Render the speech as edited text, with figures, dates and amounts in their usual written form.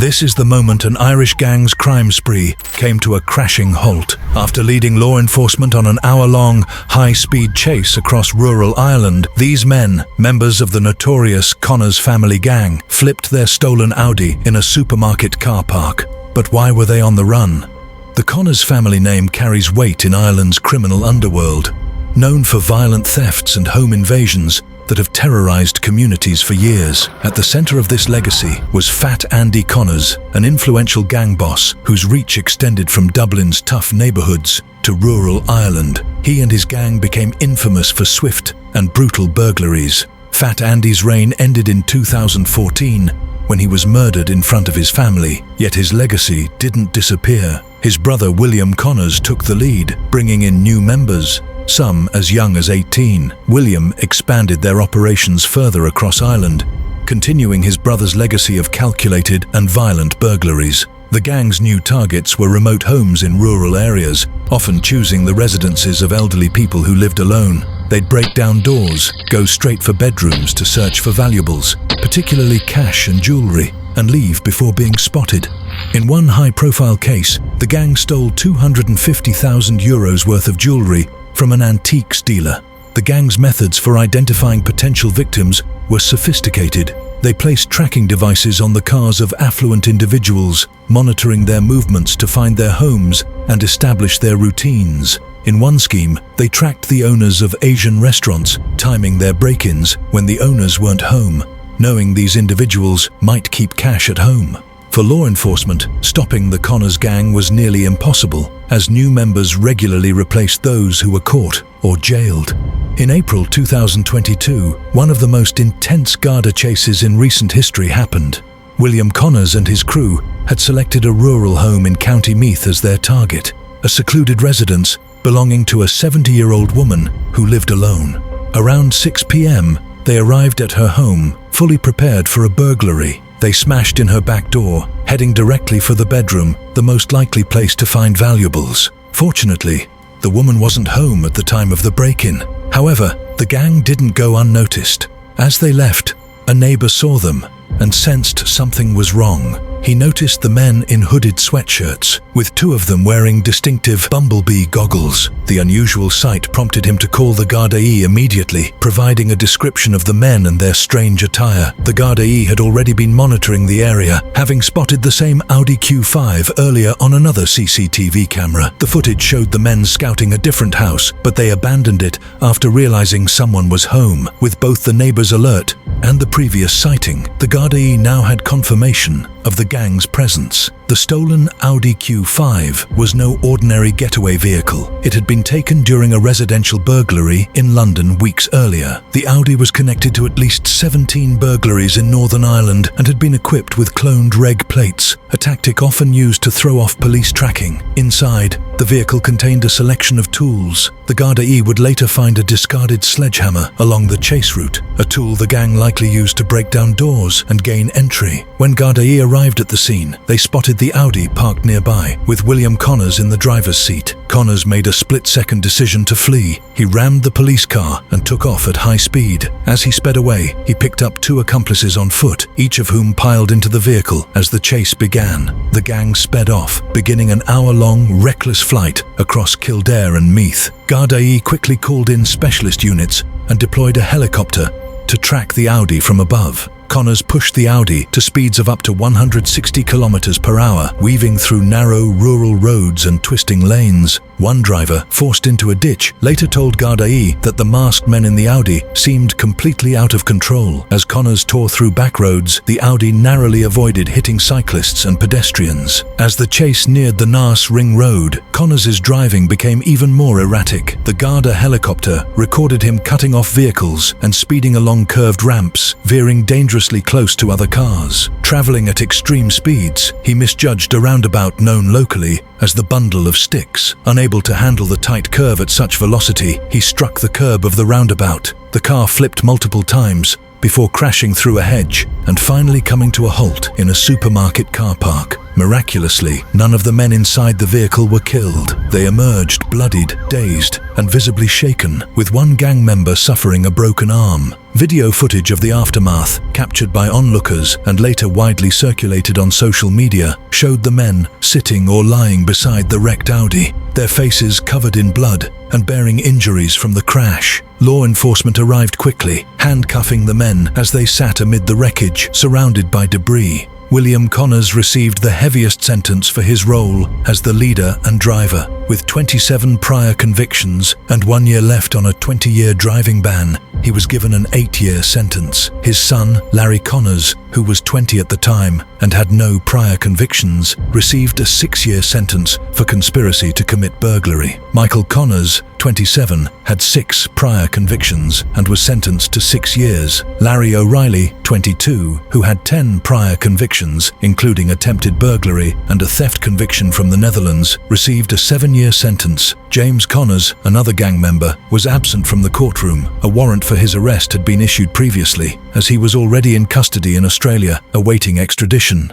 This is the moment an Irish gang's crime spree came to a crashing halt. After leading law enforcement on an hour-long, high-speed chase across rural Ireland, these men, members of the notorious Connors family gang, flipped their stolen Audi in a supermarket car park. But why were they on the run? The Connors family name carries weight in Ireland's criminal underworld, known for violent thefts and home invasions that have terrorized communities for years. At the center of this legacy was Fat Andy Connors, an influential gang boss whose reach extended from Dublin's tough neighborhoods to rural Ireland. He and his gang became infamous for swift and brutal burglaries. Fat Andy's reign ended in 2014 when he was murdered in front of his family, yet his legacy didn't disappear. His brother William Connors took the lead, bringing in new members, some as young as 18. William expanded their operations further across Ireland, continuing his brother's legacy of calculated and violent burglaries. The gang's new targets were remote homes in rural areas, often choosing the residences of elderly people who lived alone. They'd break down doors, go straight for bedrooms to search for valuables, particularly cash and jewelry, and leave before being spotted. In one high-profile case, the gang stole €250,000 worth of jewelry from an antiques dealer. The gang's methods for identifying potential victims were sophisticated. They placed tracking devices on the cars of affluent individuals, monitoring their movements to find their homes and establish their routines. In one scheme, they tracked the owners of Asian restaurants, timing their break-ins when the owners weren't home, knowing these individuals might keep cash at home. For law enforcement, stopping the Connors gang was nearly impossible, as new members regularly replaced those who were caught or jailed. In April 2022, one of the most intense Garda chases in recent history happened. William Connors and his crew had selected a rural home in County Meath as their target, a secluded residence belonging to a 70-year-old woman who lived alone. Around 6 p.m., they arrived at her home, fully prepared for a burglary. They smashed in her back door, heading directly for the bedroom, the most likely place to find valuables. Fortunately, the woman wasn't home at the time of the break-in. However, the gang didn't go unnoticed. As they left, a neighbor saw them and sensed something was wrong. He noticed the men in hooded sweatshirts, with two of them wearing distinctive bumblebee goggles. The unusual sight prompted him to call the Gardaí immediately, providing a description of the men and their strange attire. The Gardaí had already been monitoring the area, having spotted the same Audi Q5 earlier on another CCTV camera. The footage showed the men scouting a different house, but they abandoned it after realizing someone was home. With both the neighbors alert and the previous sighting, the Gardaí now had confirmation of the gang's presence. The stolen Audi Q5 was no ordinary getaway vehicle. It had been taken during a residential burglary in London weeks earlier. The Audi was connected to at least 17 burglaries in Northern Ireland and had been equipped with cloned reg plates, a tactic often used to throw off police tracking. Inside, the vehicle contained a selection of tools. The Gardaí would later find a discarded sledgehammer along the chase route, a tool the gang likely used to break down doors and gain entry. When Gardaí arrived at the scene, they spotted the Audi parked nearby, with William Connors in the driver's seat. Connors made a split-second decision to flee. He rammed the police car and took off at high speed. As he sped away, he picked up two accomplices on foot, each of whom piled into the vehicle as the chase began. The gang sped off, beginning an hour-long, reckless flight across Kildare and Meath. Gardaí quickly called in specialist units and deployed a helicopter to track the Audi from above. Connors pushed the Audi to speeds of up to 160 kilometers per hour, weaving through narrow rural roads and twisting lanes. One driver, forced into a ditch, later told Gardaí that the masked men in the Audi seemed completely out of control. As Connors tore through back roads, the Audi narrowly avoided hitting cyclists and pedestrians. As the chase neared the Naas Ring Road, Connors' driving became even more erratic. The Garda helicopter recorded him cutting off vehicles and speeding along curved ramps, veering dangerously close to other cars. Traveling at extreme speeds, he misjudged a roundabout known locally as the Bundle of Sticks. Unable to handle the tight curve at such velocity, he struck the curb of the roundabout. The car flipped multiple times before crashing through a hedge and finally coming to a halt in a supermarket car park. Miraculously, none of the men inside the vehicle were killed. They emerged bloodied, dazed, and visibly shaken, with one gang member suffering a broken arm. Video footage of the aftermath, captured by onlookers and later widely circulated on social media, showed the men sitting or lying beside the wrecked Audi, their faces covered in blood and bearing injuries from the crash. Law enforcement arrived quickly, handcuffing the men as they sat amid the wreckage, surrounded by debris. William Connors received the heaviest sentence for his role as the leader and driver. With 27 prior convictions and 1 year left on a 20-year driving ban, he was given an 8-year sentence. His son, Larry Connors, who was 20 at the time and had no prior convictions, received a 6-year sentence for conspiracy to commit burglary. Michael Connors, 27, had 6 prior convictions and was sentenced to 6 years. Larry O'Reilly, 22, who had 10 prior convictions, including attempted burglary and a theft conviction from the Netherlands, received a 7-year sentence. James Connors, another gang member, was absent from the courtroom. A warrant for his arrest had been issued previously, as he was already in custody in Australia, awaiting extradition.